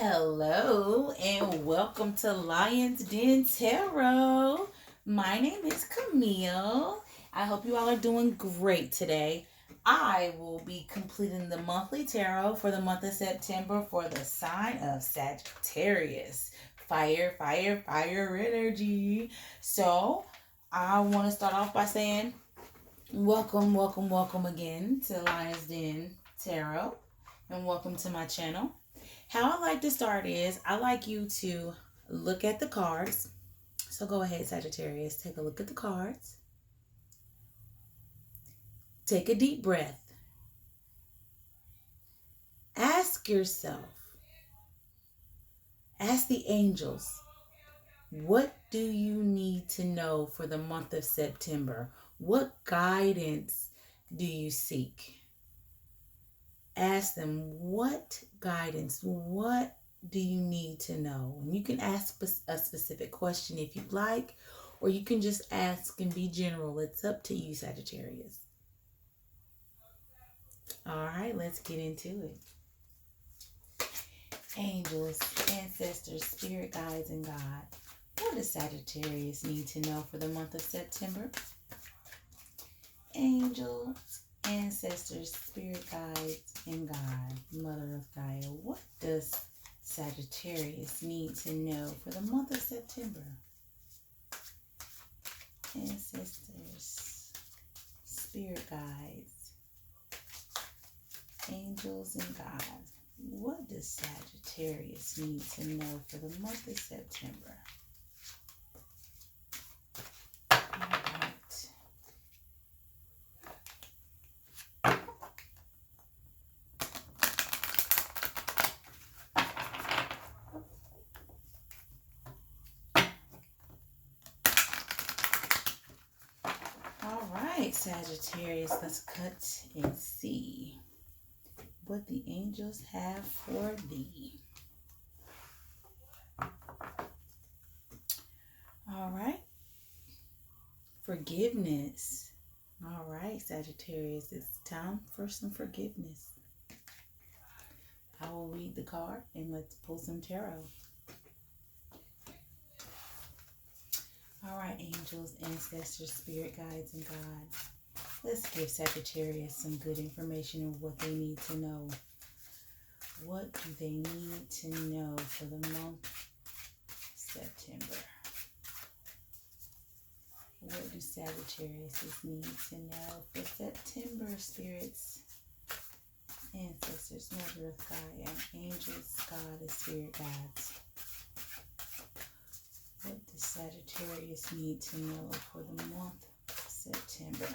Hello and welcome to Lion's Den Tarot. My name is Camille. I hope you all are doing great today. I will be completing the monthly tarot for the month of September for the sign of Sagittarius. Fire, fire, fire energy. So, I want to start off by saying welcome, welcome, welcome again to Lion's Den Tarot and welcome to my channel. How I like to start is I like you to look at the cards. So go ahead, Sagittarius, take a look at the cards. Take a deep breath. Ask yourself, ask the angels, what do you need to know for the month of September? What guidance do you seek? Ask them, what guidance, what do you need to know? And you can ask a specific question if you'd like, or you can just ask and be general. It's up to you, Sagittarius. All right, let's get into it. Angels, ancestors, spirit guides, and God. What does Sagittarius need to know for the month of September? Angels, ancestors, spirit guides, and God, Mother of Gaia. What does Sagittarius need to know for the month of September? Ancestors, spirit guides, angels, and God. What does Sagittarius need to know for the month of September? All right. All right, Sagittarius, let's cut and see what the angels have for thee. All right. Forgiveness. All right, Sagittarius, it's time for some forgiveness. I will read the card and let's pull some tarot. All right, angels, ancestors, spirit guides, and God. Let's give Sagittarius some good information of what they need to know. What do they need to know for the month of September? What do Sagittarius need to know for September, spirits, ancestors, Mother of Gaia, angels, God, and spirit guides? What does Sagittarius need to know for the month of September?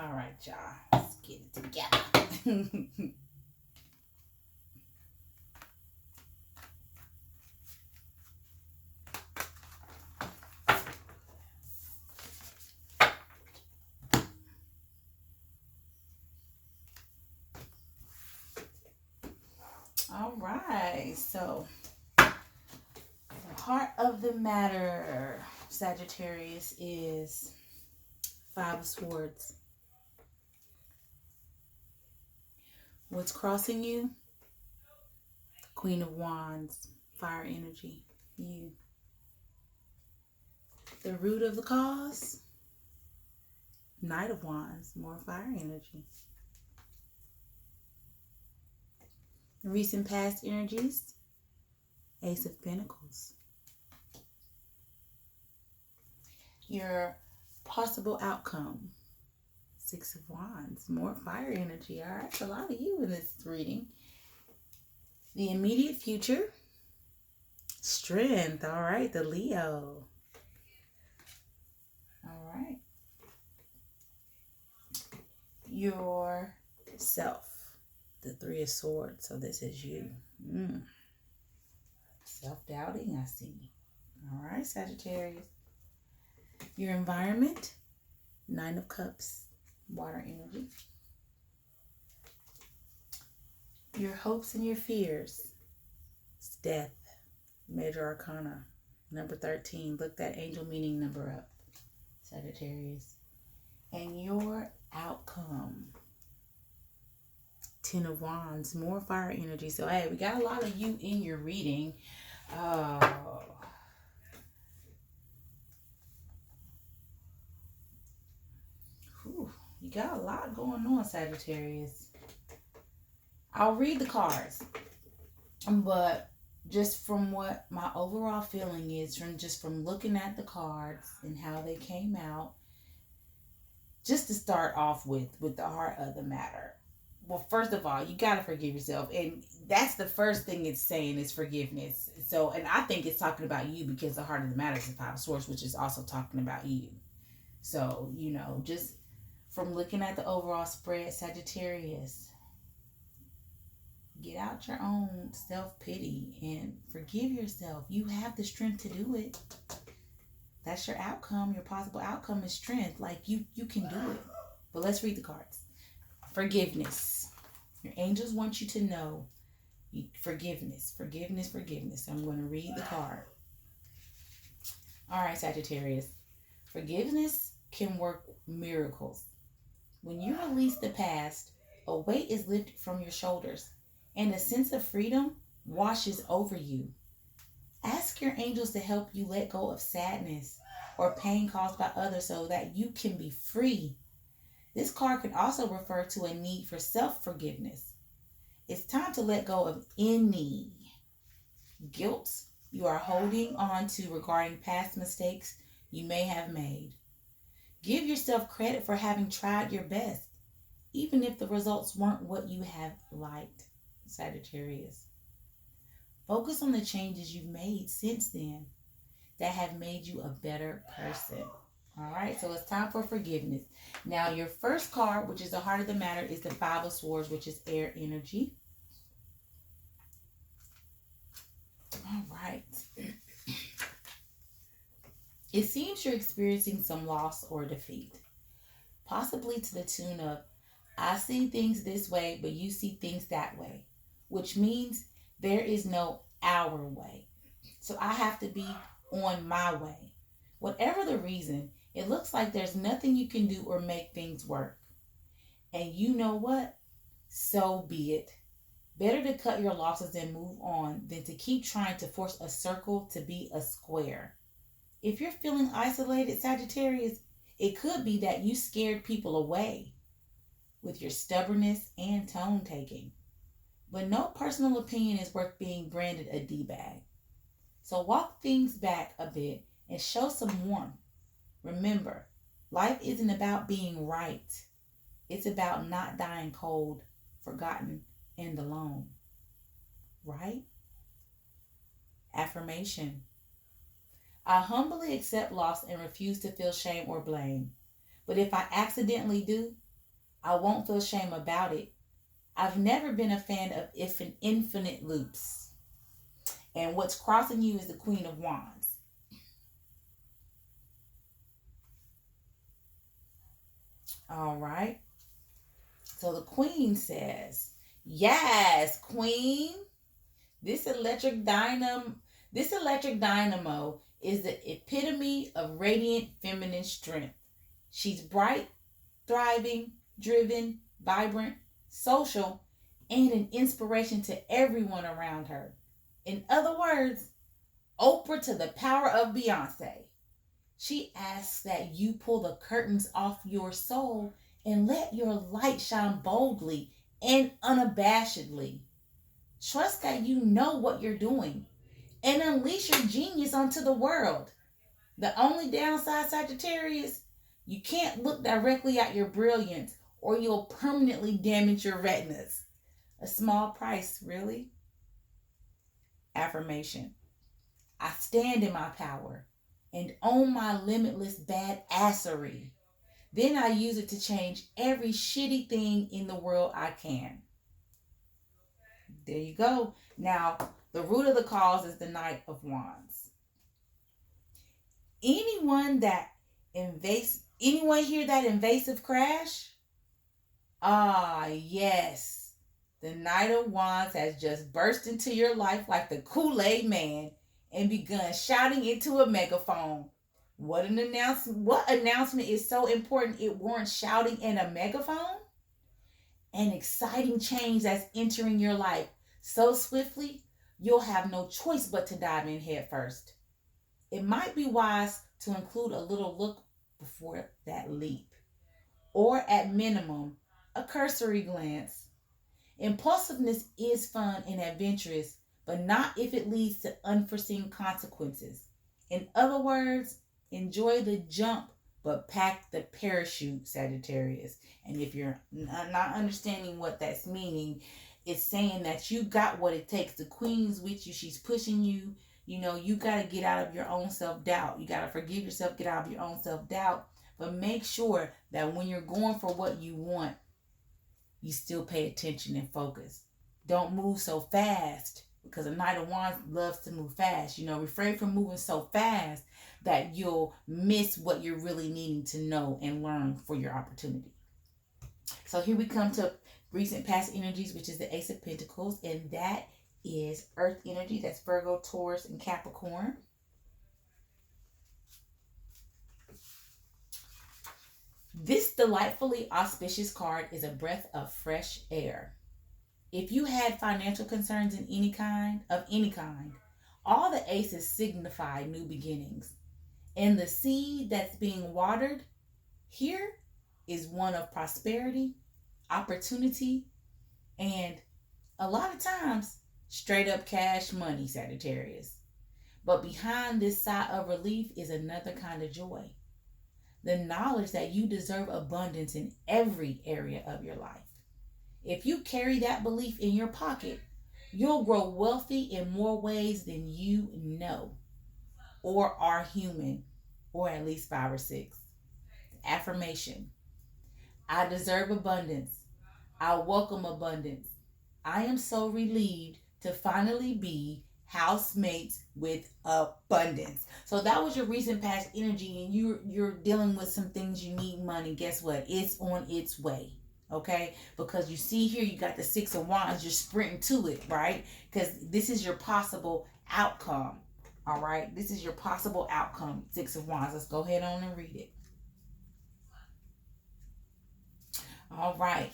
All right, y'all. Let's get it together. All right. So, the heart of the matter, Sagittarius, is Five of Swords. What's crossing you? Queen of Wands, fire energy, you. The root of the cause? Knight of Wands, more fire energy. Recent past energies? Ace of Pentacles. Your possible outcome? Six of Wands, more fire energy. All right, a lot of you in this reading. The immediate future? Strength. All right, the Leo. All right. Yourself. The Three of Swords. So this is you. Self-doubt doubting, I see. All right, Sagittarius. Your environment, Nine of Cups, water energy. Your hopes and your fears, it's death, major arcana, number 13. Look that angel meaning number up, Sagittarius. And your outcome, Ten of Wands, more fire energy. So, hey, we got a lot of you in your reading. Oh. Whew, you got a lot going on, Sagittarius. I'll read the cards, but just from what my overall feeling is, from looking at the cards and how they came out, just to start off with the heart of the matter. Well, first of all, you gotta forgive yourself, and that's the first thing it's saying is forgiveness. So, and I think it's talking about you because the heart of the matter is the Five of Swords, which is also talking about you. So, just from looking at the overall spread, Sagittarius, get out your own self-pity and forgive yourself. You have the strength to do it. That's your outcome. Your possible outcome is strength. Like you can do it. But let's read the cards. Forgiveness. Your angels want you to know forgiveness, forgiveness, forgiveness. I'm going to read the card. All right, Sagittarius. Forgiveness can work miracles. When you release the past, a weight is lifted from your shoulders and a sense of freedom washes over you. Ask your angels to help you let go of sadness or pain caused by others so that you can be free. This card can also refer to a need for self-forgiveness. It's time to let go of any guilt you are holding on to regarding past mistakes you may have made. Give yourself credit for having tried your best, even if the results weren't what you have liked, Sagittarius. Focus on the changes you've made since then that have made you a better person. All right, so it's time for forgiveness. Now, your first card, which is the heart of the matter, is the Five of Swords, which is air energy. All right. It seems you're experiencing some loss or defeat, possibly to the tune of, I see things this way, but you see things that way, which means there is no our way. So I have to be on my way. Whatever the reason, it looks like there's nothing you can do or make things work. And you know what? So be it. Better to cut your losses and move on than to keep trying to force a circle to be a square. If you're feeling isolated, Sagittarius, it could be that you scared people away with your stubbornness and tone taking. But no personal opinion is worth being branded a D-bag. So walk things back a bit and show some warmth. Remember, life isn't about being right. It's about not dying cold, forgotten, and alone. Right? Affirmation. I humbly accept loss and refuse to feel shame or blame. But if I accidentally do, I won't feel shame about it. I've never been a fan of infinite loops. And what's crossing you is the Queen of Wands. All right. So the Queen says, yes, Queen. This electric dynamo, this electric dynamo is the epitome of radiant feminine strength. She's bright, thriving, driven, vibrant, social, and an inspiration to everyone around her. In other words, Oprah to the power of Beyonce. She asks that you pull the curtains off your soul and let your light shine boldly and unabashedly. Trust that you know what you're doing and unleash your genius onto the world. The only downside, Sagittarius, you can't look directly at your brilliance or you'll permanently damage your retinas. A small price, really? Affirmation. I stand in my power and own my limitless badassery. Then I use it to change every shitty thing in the world I can. There you go. Now, The root of the cause is the Knight of Wands. Anyone hear that invasive crash? Ah, yes. The Knight of Wands has just burst into your life like the Kool-Aid Man and begun shouting into a megaphone. What announcement is so important it warrants shouting in a megaphone? An exciting change that's entering your life so swiftly you'll have no choice but to dive in head first. It might be wise to include a little look before that leap, or at minimum, a cursory glance. Impulsiveness is fun and adventurous, but not if it leads to unforeseen consequences. In other words, enjoy the jump, but pack the parachute, Sagittarius. And if you're not understanding what that's meaning, it's saying that you got what it takes. The queen's with you, she's pushing you. You got to get out of your own self doubt. You got to forgive yourself, get out of your own self doubt. But make sure that when you're going for what you want, you still pay attention and focus. Don't move so fast because a Knight of Wands loves to move fast. Refrain from moving so fast that you'll miss what you're really needing to know and learn for your opportunity. So here we come to recent past energies, which is the Ace of Pentacles, and that is Earth energy. That's Virgo, Taurus, and Capricorn. This delightfully auspicious card is a breath of fresh air. If you had financial concerns of any kind, all the aces signify new beginnings. And the seed that's being watered here is one of prosperity, opportunity, and a lot of times straight up cash money, Sagittarius. But behind this sigh of relief is another kind of joy. The knowledge that you deserve abundance in every area of your life. If you carry that belief in your pocket, you'll grow wealthy in more ways than you know or are human, or at least 5 or 6. Affirmation. I deserve abundance. I welcome abundance. I am so relieved to finally be housemates with abundance. So that was your recent past energy, and you're dealing with some things. You need money. Guess what? It's on its way. Okay, because you see here you got the 6 of Wands. You're sprinting to it, right? Because this is your possible outcome. All right, this is your possible outcome. 6 of Wands. Let's go ahead on and read it. All right.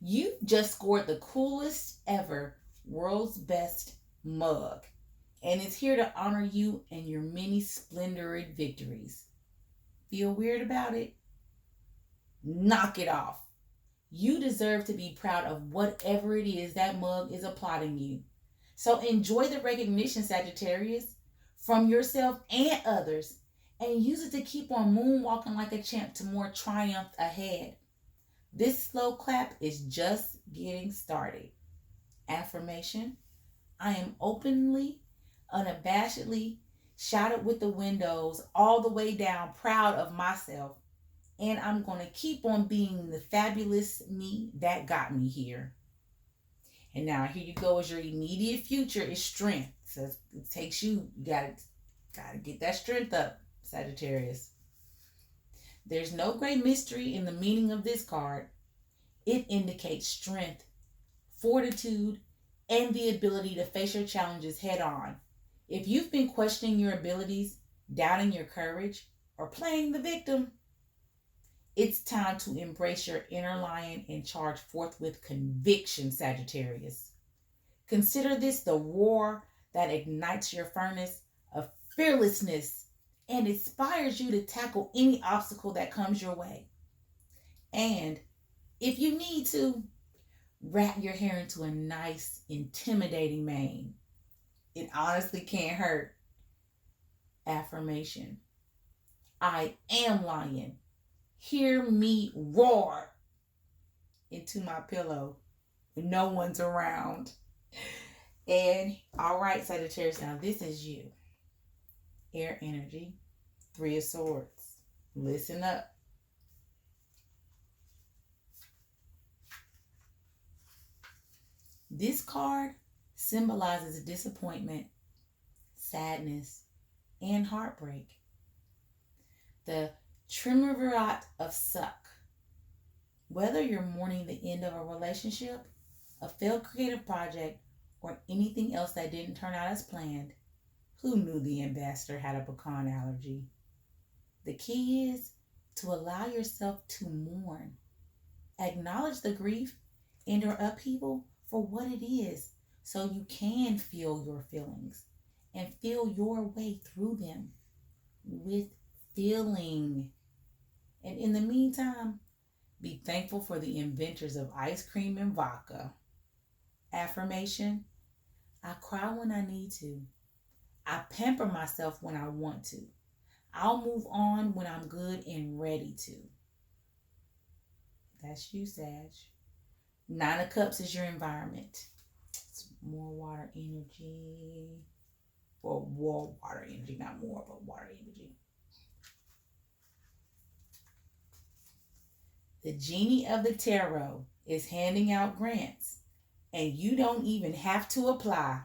You just scored the coolest ever world's best mug, and it's here to honor you and your many splendid victories. Feel weird about it? Knock it off. You deserve to be proud of whatever it is that mug is applauding you. So enjoy the recognition, Sagittarius, from yourself and others, and use it to keep on moonwalking like a champ to more triumph ahead. This slow clap is just getting started. Affirmation. I am openly, unabashedly, shouted with the windows all the way down, proud of myself. And I'm going to keep on being the fabulous me that got me here. And now here you go, as your immediate future is strength. So it takes you gotta get that strength up, Sagittarius. There's no great mystery in the meaning of this card. It indicates strength, fortitude, and the ability to face your challenges head on. If you've been questioning your abilities, doubting your courage, or playing the victim, it's time to embrace your inner lion and charge forth with conviction, Sagittarius. Consider this the roar that ignites your furnace of fearlessness and inspires you to tackle any obstacle that comes your way. And if you need to, wrap your hair into a nice, intimidating mane. It honestly can't hurt. Affirmation. I am lion. Hear me roar into my pillow when no one's around. And all right, Sagittarius, now this is you. Air energy, 3 of Swords. Listen up. This card symbolizes disappointment, sadness, and heartbreak. The Triumvirate of Suck. Whether you're mourning the end of a relationship, a failed creative project, or anything else that didn't turn out as planned, who knew the ambassador had a pecan allergy? The key is to allow yourself to mourn. Acknowledge the grief and or upheaval for what it is so you can feel your feelings and feel your way through them with feeling. And in the meantime, be thankful for the inventors of ice cream and vodka. Affirmation: I cry when I need to. I pamper myself when I want to. I'll move on when I'm good and ready to. That's you, Sag. Nine of Cups is your environment. It's more water energy. Or more water energy, not more, but water energy. The Genie of the Tarot is handing out grants, and you don't even have to apply.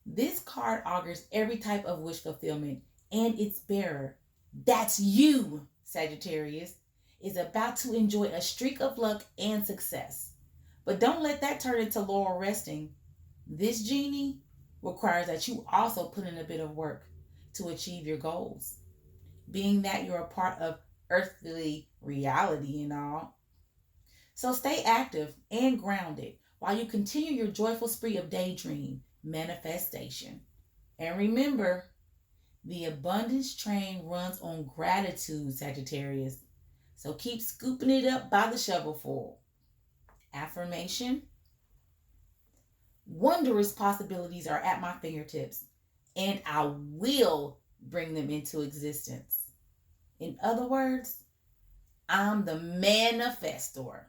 This card augurs every type of wish fulfillment, and its bearer, that's you, Sagittarius, is about to enjoy a streak of luck and success. But don't let that turn into laurel resting. This genie requires that you also put in a bit of work to achieve your goals, being that you're a part of earthly reality and all. So stay active and grounded while you continue your joyful spree of daydream manifestation. And remember, the abundance train runs on gratitude, Sagittarius. So keep scooping it up by the shovelful. Affirmation: wondrous possibilities are at my fingertips, and I will bring them into existence. In other words, I'm the manifestor.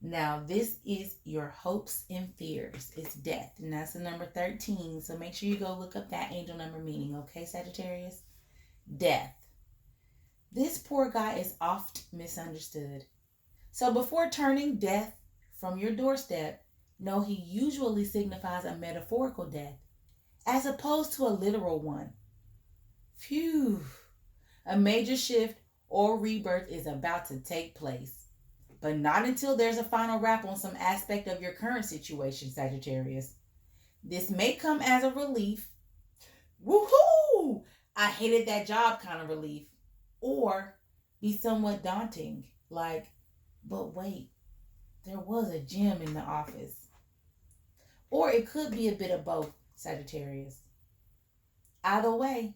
Now, this is your hopes and fears. It's death, and that's the number 13. So make sure you go look up that angel number meaning, okay, Sagittarius? Death. This poor guy is oft misunderstood. So before turning death from your doorstep, know he usually signifies a metaphorical death, as opposed to a literal one. Phew. A major shift or rebirth is about to take place. But not until there's a final wrap on some aspect of your current situation, Sagittarius. This may come as a relief. Woohoo! I hated that job kind of relief. Or be somewhat daunting. Like, but wait, there was a gym in the office. Or it could be a bit of both, Sagittarius. Either way,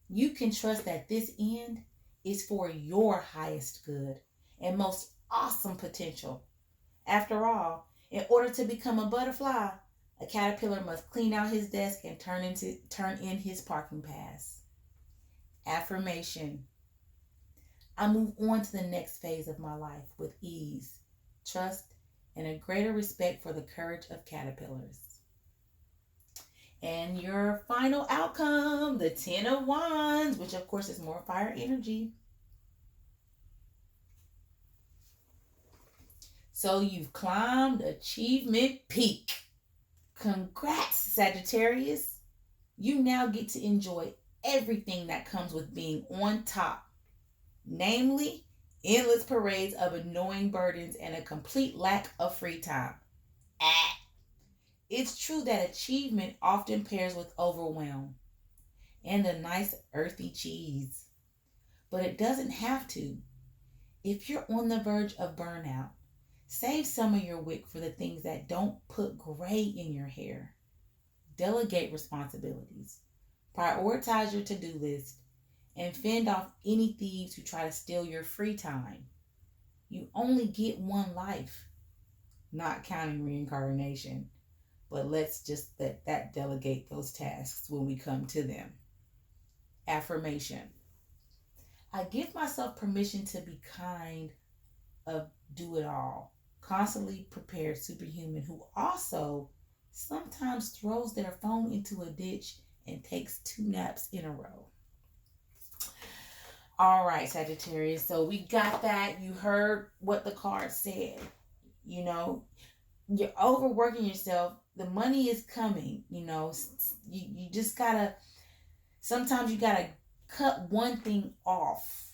you can trust that this end is for your highest good and most awesome potential. After all, in order to become a butterfly, a caterpillar must clean out his desk and turn in his parking pass. Affirmation: I move on to the next phase of my life with ease, trust, and a greater respect for the courage of caterpillars. And your final outcome, the 10 of Wands, which of course is more fire energy. So you've climbed achievement peak. Congrats, Sagittarius. You now get to enjoy everything that comes with being on top. Namely, endless parades of annoying burdens and a complete lack of free time. It's true that achievement often pairs with overwhelm and a nice earthy cheese. But it doesn't have to. If you're on the verge of burnout, save some of your wick for the things that don't put gray in your hair. Delegate responsibilities. Prioritize your to-do list and fend off any thieves who try to steal your free time. You only get one life, not counting reincarnation. But let's just let that delegate those tasks when we come to them. Affirmation: I give myself permission to be kind of do it all, constantly prepared superhuman who also sometimes throws their phone into a ditch and takes 2 naps in a row. All right, Sagittarius. So we got that. You heard what the card said. You know, you're overworking yourself. The money is coming. You just gotta, sometimes you gotta cut one thing off,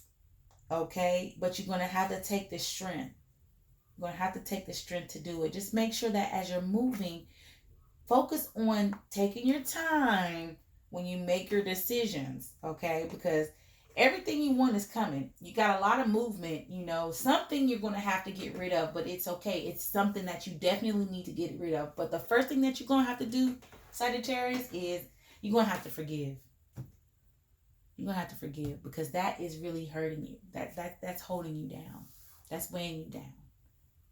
okay? But you're gonna have to take the strength. You're gonna have to take the strength to do it. Just make sure that as you're moving, focus on taking your time when you make your decisions, okay? Because everything you want is coming. You got a lot of movement, something you're going to have to get rid of, but it's okay. It's something that you definitely need to get rid of. But the first thing that you're going to have to do, Sagittarius, is you're going to have to forgive. You're going to have to forgive because that is really hurting you. That's holding you down. That's weighing you down.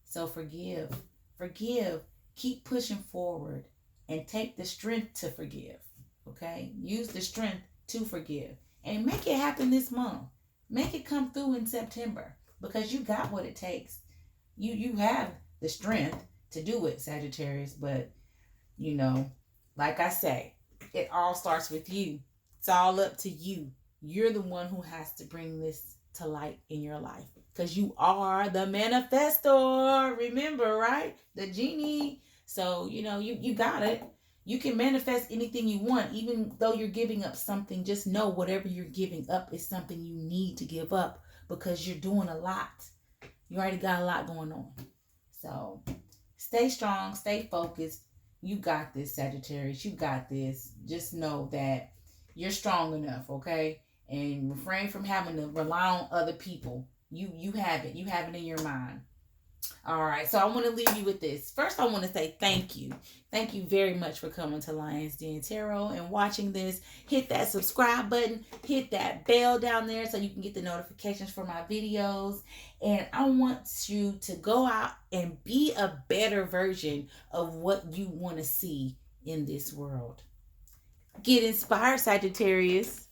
So forgive. Forgive. Keep pushing forward and take the strength to forgive. Okay? Use the strength to forgive. And make it happen this month. Make it come through in September because you got what it takes. You have the strength to do it, Sagittarius. But, like I say, it all starts with you. It's all up to you. You're the one who has to bring this to light in your life because you are the manifestor. Remember, right? The genie. So, you got it. You can manifest anything you want, even though you're giving up something. Just know whatever you're giving up is something you need to give up because you're doing a lot. You already got a lot going on. So stay strong, stay focused. You got this, Sagittarius. You got this. Just know that you're strong enough, okay? And refrain from having to rely on other people. You have it. You have it in your mind. All right, so I want to leave you with this. First, I want to say thank you. Thank you very much for coming to Lions Den Tarot and watching this. Hit that subscribe button. Hit that bell down there so you can get the notifications for my videos. And I want you to go out and be a better version of what you want to see in this world. Get inspired, Sagittarius.